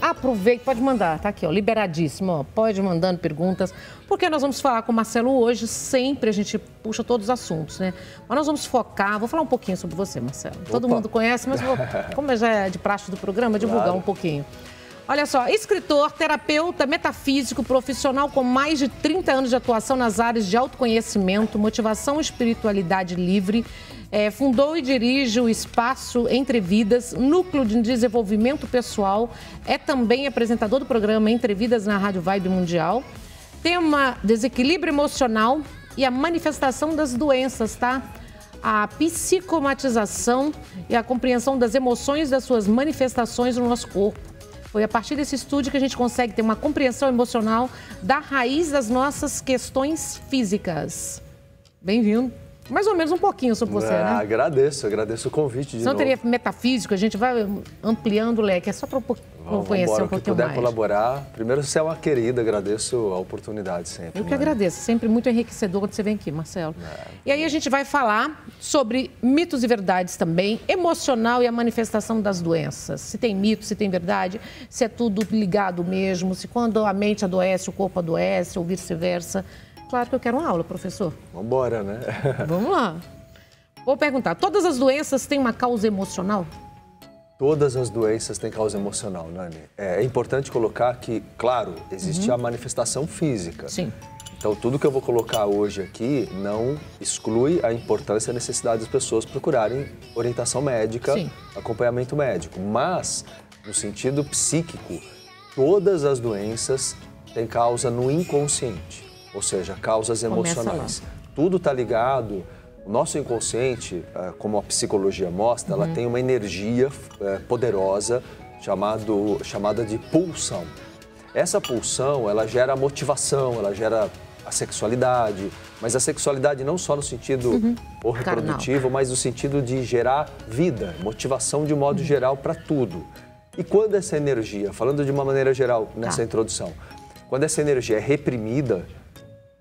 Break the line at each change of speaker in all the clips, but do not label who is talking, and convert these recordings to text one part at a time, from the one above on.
Aproveite, pode mandar, tá aqui, ó, liberadíssimo, ó, pode mandando perguntas, porque nós vamos falar com o Marcelo hoje, sempre a gente puxa todos os assuntos, né? Mas nós vamos focar, vou falar um pouquinho sobre você, Marcelo. Todo mundo conhece, mas vou, como já é de praxe do programa, divulgar um pouquinho. Olha só, escritor, terapeuta, metafísico, profissional com mais de 30 anos de atuação nas áreas de autoconhecimento, motivação e espiritualidade livre, fundou e dirige o Espaço Entre Vidas, Núcleo de Desenvolvimento Pessoal, é também apresentador do programa Entre Vidas na Rádio Vibe Mundial, tema desequilíbrio emocional e a manifestação das doenças, tá? A psicomatização e a compreensão das emoções das suas manifestações no nosso corpo. Foi a partir desse estudo que a gente consegue ter uma compreensão emocional da raiz das nossas questões físicas. Bem-vindo. Mais ou menos um pouquinho sobre você, né?
Agradeço o convite de novo.
Não teria metafísico, a gente vai ampliando o leque, é só para conhecer um pouquinho mais.
Se puder colaborar, primeiro você é uma querida, agradeço a oportunidade sempre.
Eu que agradeço, sempre muito enriquecedor quando você vem aqui, Marcelo. E aí a gente vai falar sobre mitos e verdades também, emocional e a manifestação das doenças. Se tem mito, se tem verdade, se é tudo ligado mesmo, se quando a mente adoece, o corpo adoece ou vice-versa. Claro que eu quero uma aula, professor.
Vamos embora, né?
Vamos lá. Vou perguntar, todas as doenças têm uma causa emocional?
Todas as doenças têm causa emocional, Nani. É importante colocar que, claro, existe a manifestação física.
Sim.
Então, tudo que eu vou colocar hoje aqui não exclui a importância e a necessidade das pessoas procurarem orientação médica,
Sim,
acompanhamento médico. Mas, no sentido psíquico, todas as doenças têm causa no inconsciente. Ou seja, causas emocionais. Tudo está ligado. O nosso inconsciente, como a psicologia mostra, ela tem uma energia poderosa chamada de pulsão. Essa pulsão, ela gera motivação, ela gera a sexualidade, mas a sexualidade não só no sentido reprodutivo, mas no sentido de gerar vida, motivação de modo geral para tudo. E quando essa energia, falando de uma maneira geral nessa introdução, quando essa energia é reprimida,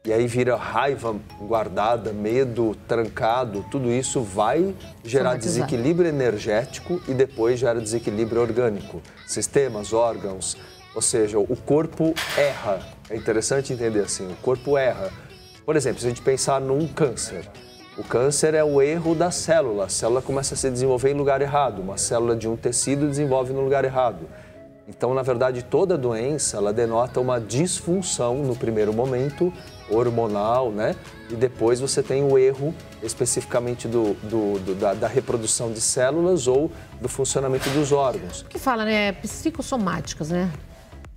e aí vira raiva guardada, medo trancado, tudo isso vai gerar desequilíbrio energético e depois gera desequilíbrio orgânico. Sistemas, órgãos, ou seja, o corpo erra. É interessante entender assim, o corpo erra. Por exemplo, se a gente pensar num câncer, o câncer é o erro da célula. A célula começa a se desenvolver em lugar errado, uma célula de um tecido desenvolve no lugar errado. Então, na verdade, toda doença, ela denota uma disfunção no primeiro momento, hormonal, né? E depois você tem o erro especificamente da reprodução de células ou do funcionamento dos órgãos.
O que fala, né? Psicossomáticas, né?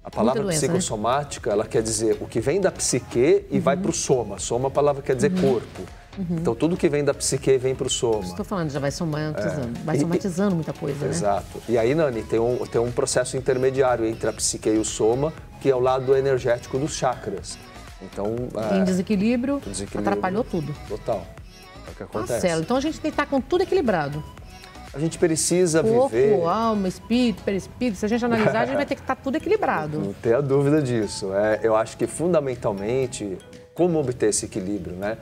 A palavra psicossomática, ela quer dizer o que vem da psique e vai para o soma. Soma, a palavra quer dizer corpo. Então, tudo que vem da psique vem para o soma.
Estou falando, já vai somatizando. Vai somatizando muita coisa, né?
Exato. E aí, Nani, tem um processo intermediário entre a psique e o soma, que é o lado energético dos chakras. Então,
em desequilíbrio, atrapalhou tudo.
Total. É o que acontece.
Marcelo, então a gente tem que estar com tudo equilibrado.
A gente precisa
viver... Corpo, alma, espírito, perispírito. Se a gente analisar, a gente vai ter que estar tudo equilibrado.
Não tenha dúvida disso. Eu acho que, fundamentalmente, como obter esse equilíbrio, né?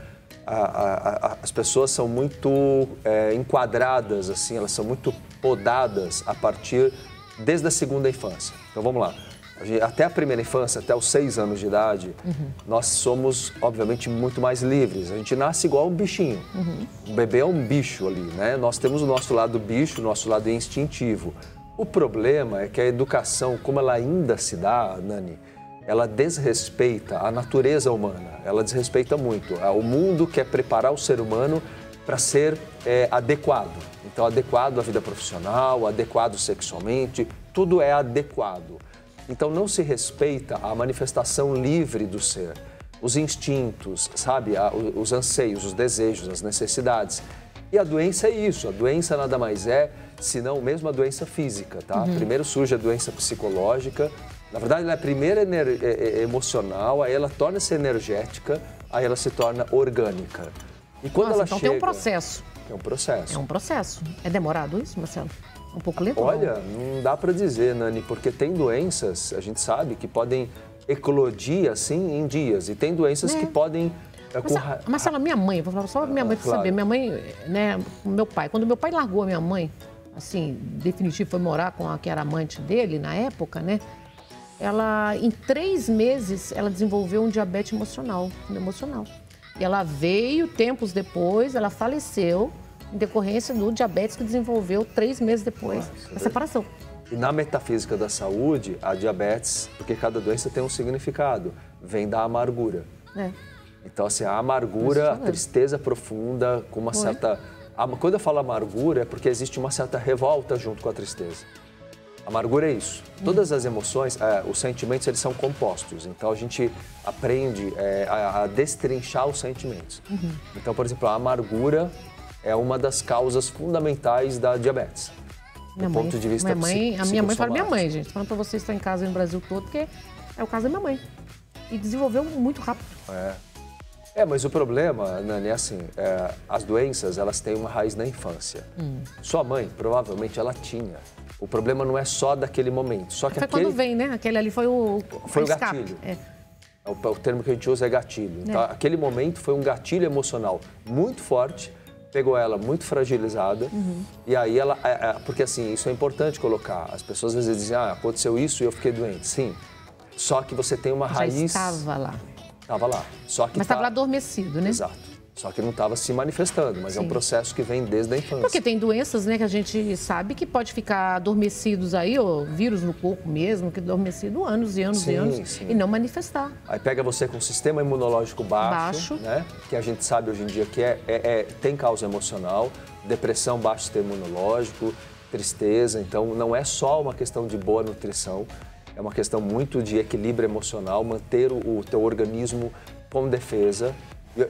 As pessoas são muito enquadradas, assim, elas são muito podadas desde a segunda infância. Então, vamos lá. Até a primeira infância, até os 6 anos de idade, nós somos, obviamente, muito mais livres. A gente nasce igual um bichinho. O bebê é um bicho ali, né? Nós temos o nosso lado bicho, o nosso lado instintivo. O problema é que a educação, como ela ainda se dá, Nani, ela desrespeita a natureza humana. Ela desrespeita muito. O mundo quer preparar o ser humano para ser adequado. Então, adequado à vida profissional, adequado sexualmente, tudo é adequado. Então, não se respeita a manifestação livre do ser, os instintos, sabe? Os anseios, os desejos, as necessidades. E a doença é isso, a doença nada mais é, senão mesmo a doença física, tá? Primeiro surge a doença psicológica, na verdade ela é primeiro emocional, aí ela torna-se energética, aí ela se torna orgânica. E quando ela
então
chega...
tem um processo.
É um processo.
É um processo. É demorado isso, Marcelo? Um pouco lento?
Olha, não dá para dizer, Nani, porque tem doenças, a gente sabe, que podem eclodir assim em dias. E tem doenças que podem...
Marcelo, minha mãe, vou falar só minha mãe para saber. Minha mãe, né, meu pai. Quando meu pai largou a minha mãe, assim, definitivo, foi morar com a que era amante dele na época, né? Ela, em 3 meses, ela desenvolveu um diabetes emocional. E ela veio, tempos depois, ela faleceu em decorrência do diabetes que desenvolveu 3 meses depois da separação.
E na metafísica da saúde, a diabetes, porque cada doença tem um significado, vem da amargura. Então, assim, a amargura, a tristeza profunda, com uma certa... Quando eu falo amargura, é porque existe uma certa revolta junto com a tristeza. Amargura é isso. Todas as emoções, os sentimentos, eles são compostos. Então, a gente aprende a destrinchar os sentimentos. Então, por exemplo, a amargura é uma das causas fundamentais da diabetes. Do ponto de vista
psicossomático. A minha mãe fala minha mãe, gente. Falando para vocês que estão em casa no Brasil todo, porque é o caso da minha mãe. E desenvolveu muito rápido.
Mas o problema, Nani, é assim, as doenças, elas têm uma raiz na infância. Sua mãe, provavelmente, ela tinha. O problema não é só daquele momento. Só que
foi quando vem, né? Aquele ali foi o
gatilho. O termo que a gente usa é gatilho. Então, aquele momento foi um gatilho emocional muito forte, pegou ela muito fragilizada, e aí ela... porque assim, isso é importante colocar. As pessoas às vezes dizem, aconteceu isso e eu fiquei doente. Sim, só que você tem uma raiz...
Já estava lá.
Estava lá. Só que
mas estava lá adormecido, né?
Exato. Só que não estava se manifestando, mas é um processo que vem desde a infância.
Porque tem doenças, né, que a gente sabe que pode ficar adormecidos aí, ou vírus no corpo mesmo, que adormecido anos e anos e anos, e não manifestar.
Aí pega você com um sistema imunológico baixo, né? Que a gente sabe hoje em dia que tem causa emocional, depressão, baixo sistema imunológico, tristeza. Então, não é só uma questão de boa nutrição, é uma questão muito de equilíbrio emocional, manter o teu organismo com defesa.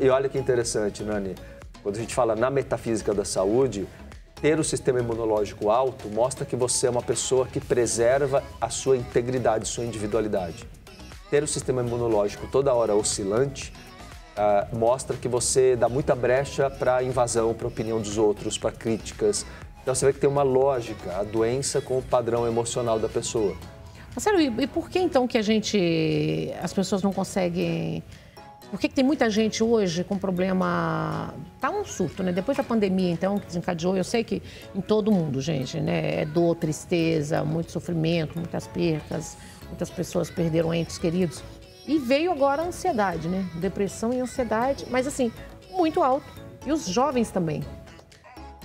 E olha que interessante, Nani, quando a gente fala na metafísica da saúde, ter o sistema imunológico alto mostra que você é uma pessoa que preserva a sua integridade, sua individualidade. Ter o sistema imunológico toda hora oscilante mostra que você dá muita brecha para invasão, para a opinião dos outros, para críticas. Então você vê que tem uma lógica, a doença com o padrão emocional da pessoa.
Marcelo, e por que então que as pessoas não conseguem... Por que tem muita gente hoje com problema... Tá um surto, né? Depois da pandemia, então, que desencadeou, eu sei que em todo mundo, gente, né? É dor, tristeza, muito sofrimento, muitas percas, muitas pessoas perderam entes queridos. E veio agora a ansiedade, né? Depressão e ansiedade, mas assim, muito alto. E os jovens também.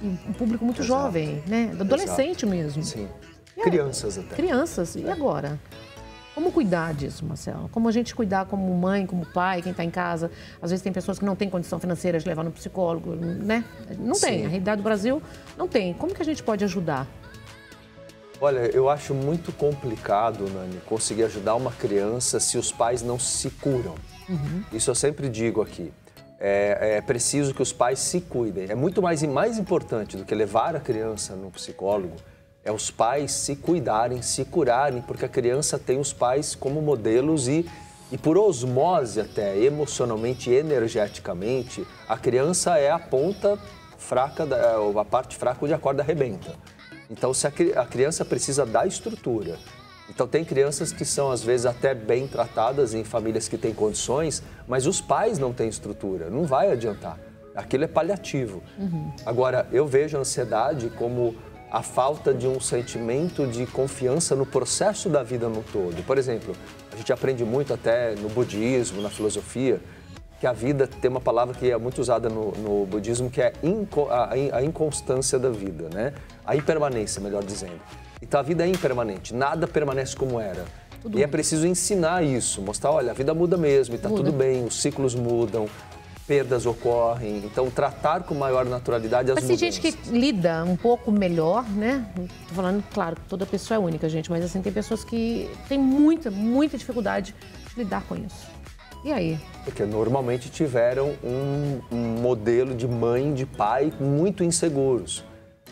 E um público muito jovem, né? Adolescente mesmo.
Sim. Crianças até.
Crianças. E agora? Como cuidar disso, Marcelo? Como a gente cuidar como mãe, como pai, quem está em casa? Às vezes tem pessoas que não têm condição financeira de levar no psicólogo, né? Não tem. A realidade do Brasil não tem. Como que a gente pode ajudar?
Olha, eu acho muito complicado, Nani, conseguir ajudar uma criança se os pais não se curam. Isso eu sempre digo aqui. É preciso que os pais se cuidem. É muito mais importante do que levar a criança no psicólogo é os pais se cuidarem, se curarem, porque a criança tem os pais como modelos e por osmose até, emocionalmente e energeticamente, a criança é a ponta fraca, a parte fraca onde a corda arrebenta. Então, se a criança precisa da estrutura. Então, tem crianças que são, às vezes, até bem tratadas em famílias que têm condições, mas os pais não têm estrutura, não vai adiantar. Aquilo é paliativo. Agora, eu vejo a ansiedade como a falta de um sentimento de confiança no processo da vida no todo. Por exemplo, a gente aprende muito até no budismo, na filosofia, que a vida tem uma palavra que é muito usada no budismo, que é a inconstância da vida, né? A impermanência, melhor dizendo. Então a vida é impermanente, nada permanece como era. E é preciso ensinar isso, mostrar, olha, a vida muda mesmo e está tudo bem, os ciclos mudam, perdas ocorrem, então tratar com maior naturalidade as mudanças.
Mas tem gente que lida um pouco melhor, né? Tô falando, claro, toda pessoa é única, gente, mas assim, tem pessoas que têm muita dificuldade de lidar com isso. E aí?
Porque normalmente tiveram um modelo de mãe, de pai muito inseguros.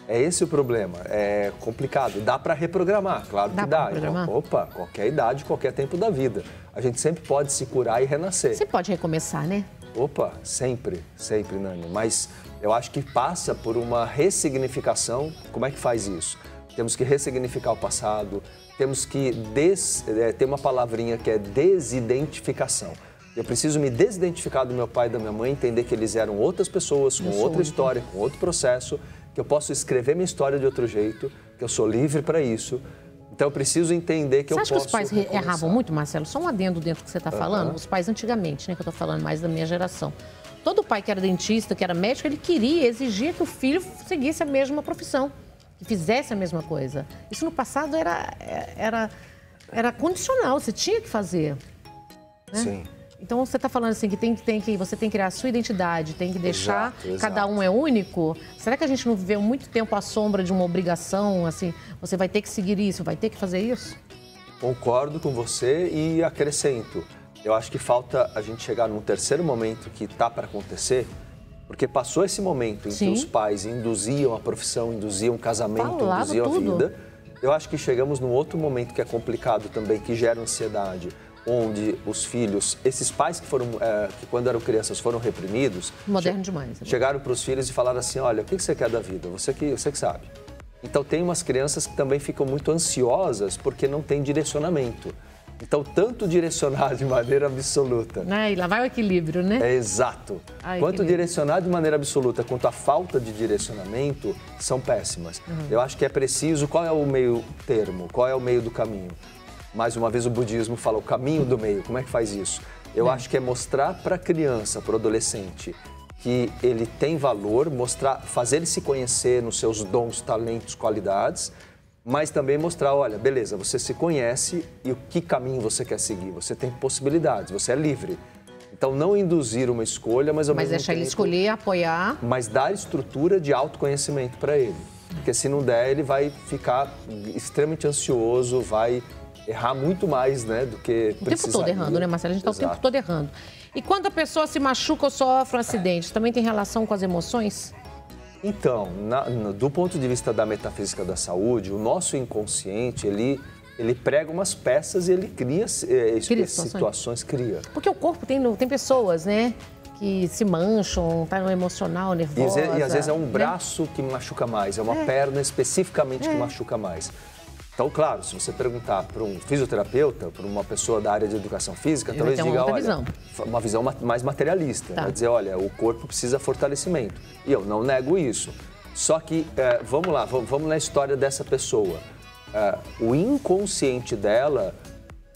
É esse o problema, é complicado. Dá para reprogramar, claro que dá. Opa, qualquer idade, qualquer tempo da vida. A gente sempre pode se curar e renascer.
Você pode recomeçar, né?
Opa, sempre, Nani. Mas eu acho que passa por uma ressignificação. Como é que faz isso? Temos que ressignificar o passado, temos que ter uma palavrinha que é desidentificação. Eu preciso me desidentificar do meu pai e da minha mãe, entender que eles eram outras pessoas, com outra história, com outro processo, que eu posso escrever minha história de outro jeito, que eu sou livre para isso. Então, eu preciso entender que eu posso...
Você acha que os pais erravam muito, Marcelo? Só um adendo dentro do que você está falando. Os pais antigamente, né, que eu estou falando mais da minha geração. Todo pai que era dentista, que era médico, ele queria, exigia que o filho seguisse a mesma profissão, que fizesse a mesma coisa. Isso no passado era condicional, você tinha que fazer. Né?
Sim.
Então, você está falando assim que você tem que criar a sua identidade, tem que deixar,
exato.
Cada um é único. Será que a gente não viveu muito tempo à sombra de uma obrigação, assim, você vai ter que seguir isso, vai ter que fazer isso?
Concordo com você e acrescento. Eu acho que falta a gente chegar num terceiro momento que está para acontecer, porque passou esse momento em que os pais induziam a profissão, induziam o casamento, induziam a vida. Eu acho que chegamos num outro momento que é complicado também, que gera ansiedade, onde os filhos, esses pais que quando eram crianças foram reprimidos...
Moderno demais.
Chegaram para os filhos e falaram assim, olha, o que você quer da vida? Você que sabe. Então, tem umas crianças que também ficam muito ansiosas porque não tem direcionamento. Então, tanto direcionar de maneira absoluta...
E lá vai o equilíbrio, né?
É exato. Quanto direcionar de maneira absoluta, quanto a falta de direcionamento, são péssimas. Eu acho que é preciso... Qual é o meio termo? Qual é o meio do caminho? Mais uma vez, o budismo fala o caminho do meio. Como é que faz isso? Eu acho que é mostrar para a criança, para o adolescente, que ele tem valor, fazer ele se conhecer nos seus dons, talentos, qualidades, mas também mostrar, olha, beleza, você se conhece e o que caminho você quer seguir. Você tem possibilidades, você é livre. Então, não induzir uma escolha, mas ao mesmo tempo...
Mas deixar ele escolher, apoiar...
Mas dar estrutura de autoconhecimento para ele. Porque se não der, ele vai ficar extremamente ansioso, vai errar muito mais, né, do que precisaria.
O tempo todo errando, né, Marcelo? A gente está o tempo todo errando. E quando a pessoa se machuca ou sofre um acidente, também tem relação com as emoções?
Então, do ponto de vista da metafísica da saúde, o nosso inconsciente, ele prega umas peças e ele cria situações, cria.
Porque o corpo tem pessoas, né, que se mancham, tá no emocional, nervosa.
E às vezes é um braço que machuca mais, é uma perna especificamente que machuca mais. Então, claro, se você perguntar para um fisioterapeuta, para uma pessoa da área de educação física, talvez diga, olha, uma visão mais materialista, né? Dizer, olha, o corpo precisa de fortalecimento. E eu não nego isso. Só que, vamos lá, vamos na história dessa pessoa. O inconsciente dela,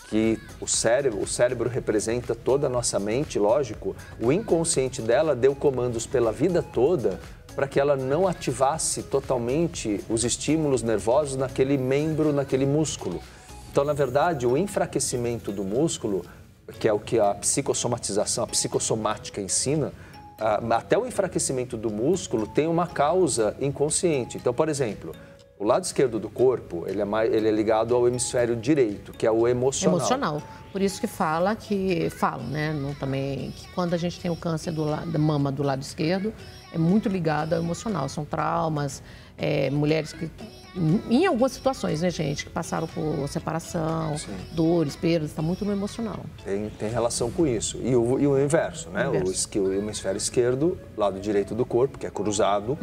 que o cérebro representa toda a nossa mente, lógico, o inconsciente dela deu comandos pela vida toda para que ela não ativasse totalmente os estímulos nervosos naquele membro, naquele músculo. Então, na verdade, o enfraquecimento do músculo, que é o que a psicossomatização, a psicossomática ensina, até o enfraquecimento do músculo tem uma causa inconsciente. Então, por exemplo, o lado esquerdo do corpo, ele é ligado ao hemisfério direito, que é o emocional.
Emocional. Por isso que falam, né, também, que quando a gente tem o câncer da mama do lado esquerdo, é muito ligado ao emocional. São traumas, mulheres que, em algumas situações, né, gente, que passaram por separação, dores, perdas, está muito no emocional.
Tem relação com isso. E o inverso, né? O hemisfério esquerdo, lado direito do corpo, que é cruzado,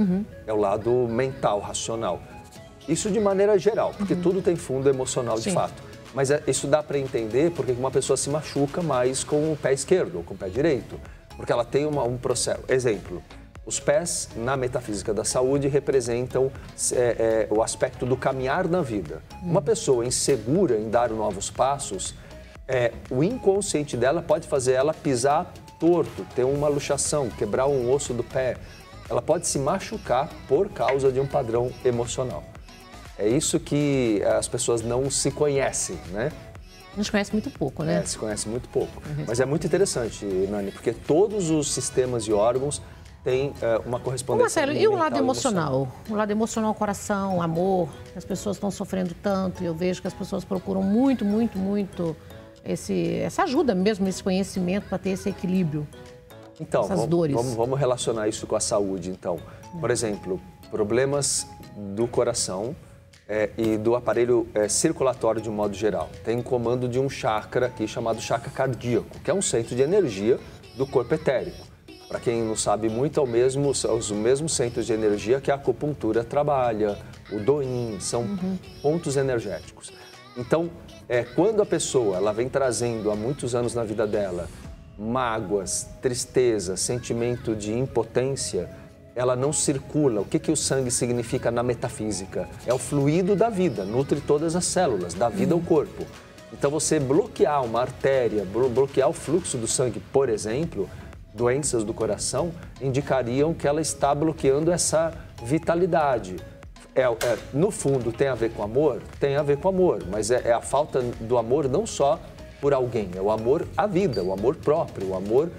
é o lado mental, racional. Isso de maneira geral, porque tudo tem fundo emocional de fato. Mas isso dá para entender porque uma pessoa se machuca mais com o pé esquerdo ou com o pé direito. Porque ela tem um processo. Exemplo, os pés, na metafísica da saúde, representam o aspecto do caminhar na vida. Uma pessoa insegura em dar novos passos, o inconsciente dela pode fazer ela pisar torto, ter uma luxação, quebrar um osso do pé. Ela pode se machucar por causa de um padrão emocional. É isso que as pessoas não se conhecem, né?
A gente conhece muito pouco, né?
Se conhece muito pouco. Mas é muito interessante, Nani, porque todos os sistemas e órgãos têm uma correspondência.
Marcelo, e o lado emocional? O lado emocional, coração, amor, as pessoas estão sofrendo tanto e eu vejo que as pessoas procuram muito essa ajuda mesmo, esse conhecimento para ter esse equilíbrio.
Então,
essas dores.
Vamos relacionar isso com a saúde, então. Por exemplo, problemas do coração e do aparelho circulatório de um modo geral. Tem um comando de um chakra aqui chamado chakra cardíaco, que é um centro de energia do corpo etérico. Para quem não sabe muito, os mesmos centros de energia que a acupuntura trabalha, o Doin, são pontos energéticos. Então, quando a pessoa ela vem trazendo há muitos anos na vida dela mágoas, tristeza, sentimento de impotência, ela não circula. O que o sangue significa na metafísica? É o fluido da vida, nutre todas as células, da vida ao corpo. Então, você bloquear uma artéria, bloquear o fluxo do sangue, por exemplo, doenças do coração, indicariam que ela está bloqueando essa vitalidade. No fundo, tem a ver com amor? Tem a ver com amor, mas é a falta do amor não só por alguém, é o amor à vida, o amor próprio, o amor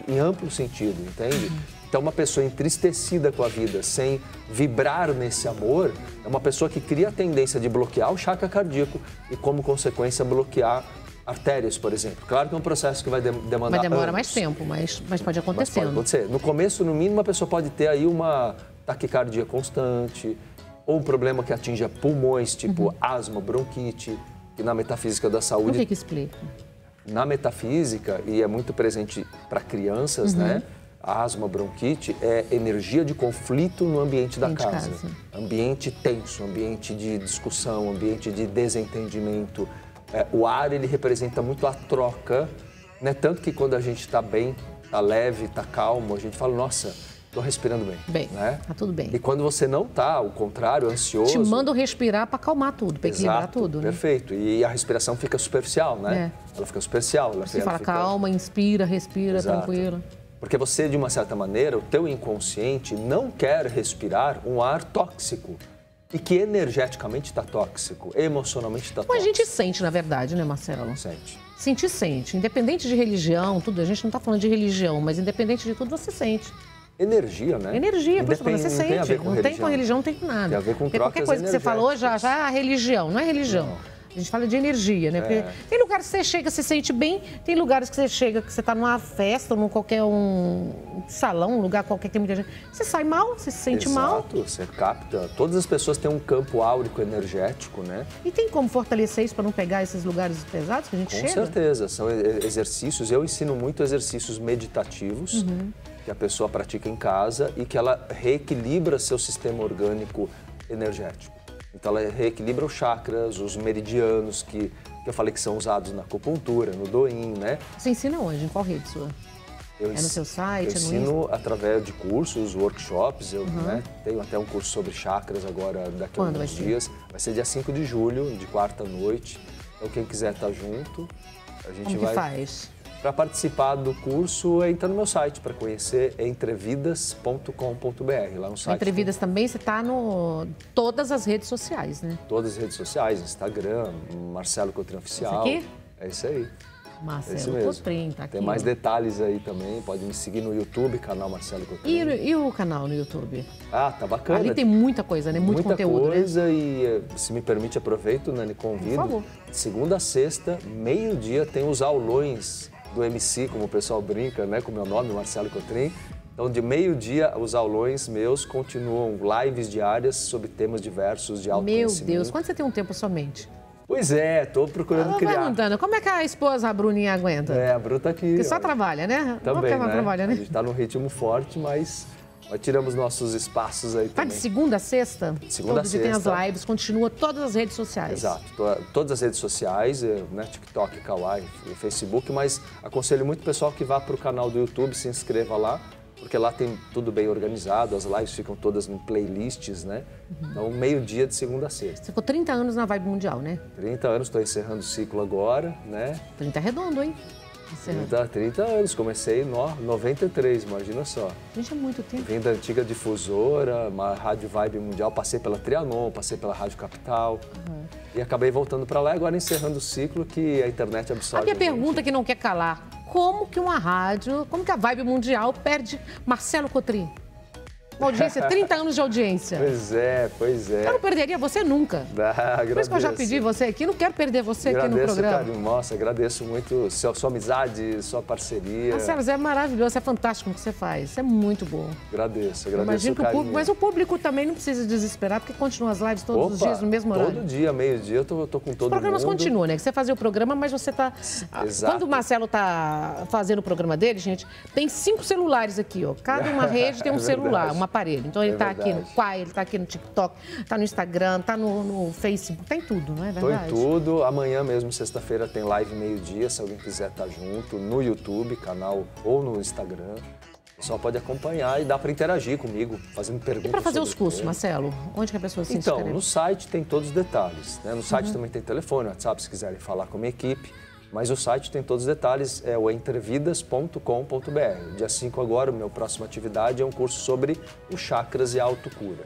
em amplo sentido, entende? Então, uma pessoa entristecida com a vida, sem vibrar nesse amor, é uma pessoa que cria a tendência de bloquear o chakra cardíaco e, como consequência, bloquear artérias, por exemplo. Claro que é um processo que vai demandar
Mas demora
anos.
mais tempo, mas pode acontecer.
Pode acontecer. No começo, no mínimo, a pessoa pode ter aí uma taquicardia constante ou um problema que atinja pulmões, tipo asma, bronquite, que na metafísica da saúde...
O que explica?
Na metafísica, e é muito presente para crianças, né? A asma, bronquite é energia de conflito no ambiente da casa. Ambiente tenso, ambiente de discussão, ambiente de desentendimento. O ar, ele representa muito a troca, né? Tanto que quando a gente está bem, está leve, está calmo, a gente fala, nossa, estou respirando bem. Né?
Tá tudo bem.
E quando você não está, ao contrário, ansioso...
Te mandam respirar para acalmar tudo, para equilibrar tudo, né?
Perfeito. E a respiração fica superficial, né? Ela fica superficial.
Você fala calma, inspira, respira, tranquilo.
Porque você, de uma certa maneira, o teu inconsciente não quer respirar um ar tóxico. E que energeticamente está tóxico, emocionalmente está tóxico.
Mas a gente sente, na verdade, né, Marcelo?
Sente.
Sentir, sente. Independente de religião, tudo. A gente não está falando de religião, mas independente de tudo, você sente.
Energia, né?
Energia, por isso você sente.
Tem a ver com
não tem com religião, não tem com nada.
Tem a ver com
porque qualquer coisa que você falou já é religião, não é religião. Não. A gente fala de energia, né? Porque tem lugares que você chega, se sente bem, tem lugares que você chega, que você está numa festa, num qualquer salão, um lugar qualquer que tem muita gente. Você sai mal, você se sente mal.
Exato, você capta. Todas as pessoas têm um campo áurico energético, né?
E tem como fortalecer isso para não pegar esses lugares pesados que a gente chega?
Com certeza, são exercícios. Eu ensino muito exercícios meditativos que a pessoa pratica em casa e que ela reequilibra seu sistema orgânico energético. Então, ela reequilibra os chakras, os meridianos, que eu falei que são usados na acupuntura, no Doin, né?
Você ensina onde? Em qual rede sua? É no seu site?
Eu ensino através de cursos, workshops. Eu tenho até um curso sobre chakras agora, daqui a alguns dias. Vai ser dia 5 de julho, de quarta noite. Então, quem quiser estar junto, a gente
Como que faz?
Para participar do curso, entra no meu site para conhecer entrevidas.com.br, lá no site.
Entrevidas também, você está no todas as redes sociais, né?
Todas as redes sociais, Instagram, Marcelo Cotrim Oficial.
Esse aqui?
É isso aí.
Marcelo Cotrim, tá aqui.
Tem mais detalhes aí também, pode me seguir no YouTube, canal Marcelo Cotrim.
E o canal no YouTube?
Ah, tá bacana.
Ali tem muita coisa, né? Muito conteúdo,
muita coisa, né? E, se me permite, aproveito, né? Me convido.
Por favor.
De segunda a sexta, meio-dia, tem os aulões do MC, como o pessoal brinca, né? Com o meu nome, Marcelo Cotrim. Então, de meio-dia, os aulões meus continuam lives diárias sobre temas diversos de autoconhecimento.
Meu Deus, quando você tem um tempo somente?
Pois é, estou procurando criar.
Perguntando, como é que a esposa, a Bruninha, aguenta?
A Bru tá aqui.
Porque só trabalha, né?
Também,
ela trabalha, né?
A gente está num ritmo forte, mas tiramos nossos espaços aí também.
Tá de segunda a sexta?
Segunda a sexta.
Tem as lives, continua todas as redes sociais.
Exato, todas as redes sociais, né, TikTok, Kawaii, Facebook, mas aconselho muito o pessoal que vá para o canal do YouTube, se inscreva lá, porque lá tem tudo bem organizado, as lives ficam todas em playlists, né? Então, meio-dia de segunda a sexta.
Você ficou 30 anos na Vibe Mundial, né?
30 anos, estou encerrando o ciclo agora, né?
30 redondo, hein?
30 anos, comecei em 93, imagina só.
Gente, é muito tempo.
Vim da antiga difusora, uma Rádio Vibe Mundial, passei pela Trianon, passei pela Rádio Capital e acabei voltando para lá e agora encerrando o ciclo que a internet absorve.
A minha pergunta que não quer calar, como que uma rádio, como que a Vibe Mundial perde Marcelo Cotrim? Uma audiência, 30 anos de audiência.
Pois é.
Eu não perderia você nunca. Por isso que eu já pedi você aqui, não quero perder você aqui no programa.
Carinho, nossa, agradeço muito sua amizade, sua parceria.
Marcelo, você é maravilhoso, é fantástico o que você faz, isso é muito bom.
Agradeço
Imagino que o público, mas o público também não precisa desesperar, porque continua as lives todos os dias no mesmo horário.
Todo dia, meio-dia, eu tô com todo mundo. Os
programas continuam, né? Que você fazia o programa, mas você tá...
Exato.
Quando o Marcelo tá fazendo o programa dele, gente, tem 5 celulares aqui, ó. Cada uma rede tem um celular, um aparelho. Então ele tá aqui no Quai, ele tá aqui no TikTok, tá no Instagram, tá no Facebook, tá em tudo, não é verdade?
Tô em tudo. Amanhã mesmo, sexta-feira, tem live meio-dia, se alguém quiser estar junto, no YouTube, canal ou no Instagram. O pessoal pode acompanhar e dá para interagir comigo, fazendo perguntas.
E para fazer os cursos, Marcelo? Onde que a pessoa se inscreve?
Então, no site tem todos os detalhes, né? No site também tem telefone, WhatsApp, se quiserem falar com a minha equipe. Mas o site tem todos os detalhes, é o entrevidas.com.br. Dia 5 agora, a minha próxima atividade é um curso sobre os chakras e a autocura.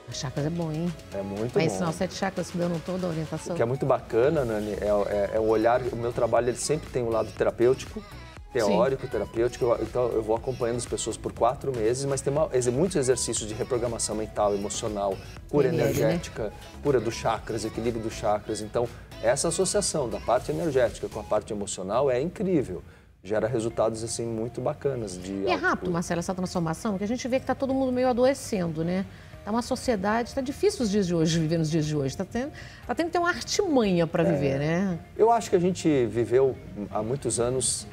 Os chakras é bom, hein?
É muito
Vai
bom.
ensinar os 7 chakras dando toda a orientação.
O que é muito bacana, Nani, é o olhar, o meu trabalho ele sempre tem um lado terapêutico, teórico, terapêutico, então eu vou acompanhando as pessoas por 4 meses, mas tem muitos exercícios de reprogramação mental, emocional, cura energética, cura dos chakras, equilíbrio dos chakras. Então, essa associação da parte energética com a parte emocional é incrível. Gera resultados, assim, muito bacanas.
E é rápido, Marcelo, essa transformação, porque a gente vê que está todo mundo meio adoecendo, né? Está uma sociedade, está difícil os dias de hoje, viver nos dias de hoje. Está tendo que ter uma artimanha para viver, né?
Eu acho que a gente viveu há muitos anos,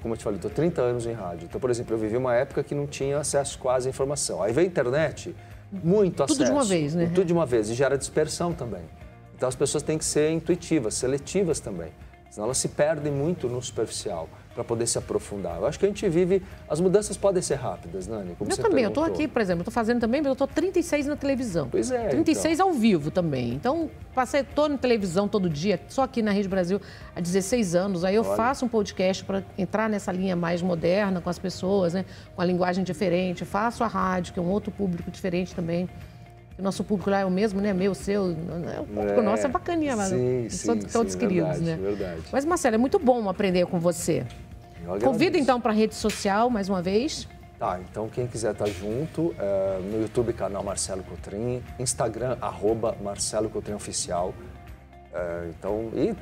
como eu te falei, estou 30 anos em rádio. Então, por exemplo, eu vivi uma época que não tinha acesso quase à informação. Aí veio a internet, muito acesso.
Tudo de uma vez, né?
Tudo de uma vez, e gera dispersão também. Então, as pessoas têm que ser intuitivas, seletivas também. Senão elas se perdem muito no superficial para poder se aprofundar. Eu acho que a gente vive... As mudanças podem ser rápidas, Nani, como
eu
você
também,
perguntou.
eu estou aqui, por exemplo, eu estou fazendo também, mas eu estou 36 na televisão.
Pois é.
36 ao vivo também. Então, estou na televisão todo dia, só aqui na Rede Brasil há 16 anos. Aí eu faço um podcast para entrar nessa linha mais moderna com as pessoas, né? Com a linguagem diferente. Faço a rádio, que é um outro público diferente também. O nosso público lá é o mesmo, né? Meu, seu. O público nosso é bacaninha, mas são todos queridos,
verdade,
né?
Verdade.
Mas, Marcelo, é muito bom aprender com você. Convida então para a rede social mais uma vez.
Tá, então quem quiser estar junto, no YouTube, canal Marcelo Cotrim, Instagram, @Marcelo Cotrim Oficial.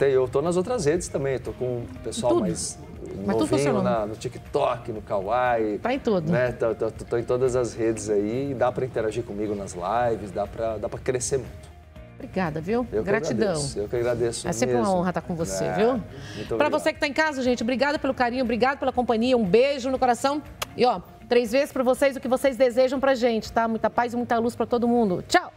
Eu tô nas outras redes também, tô com o pessoal mais novinho no TikTok, no Kawaii.
Tá em tudo.
Né? Tô em todas as redes aí, dá para interagir comigo nas lives, dá para crescer muito.
Obrigada, viu?
Gratidão. Eu que agradeço.
É sempre uma honra estar com você, viu?
Para
você que está em casa, gente, obrigada pelo carinho, obrigado pela companhia, um beijo no coração. E 3 vezes para vocês o que vocês desejam pra gente, tá? Muita paz e muita luz para todo mundo. Tchau!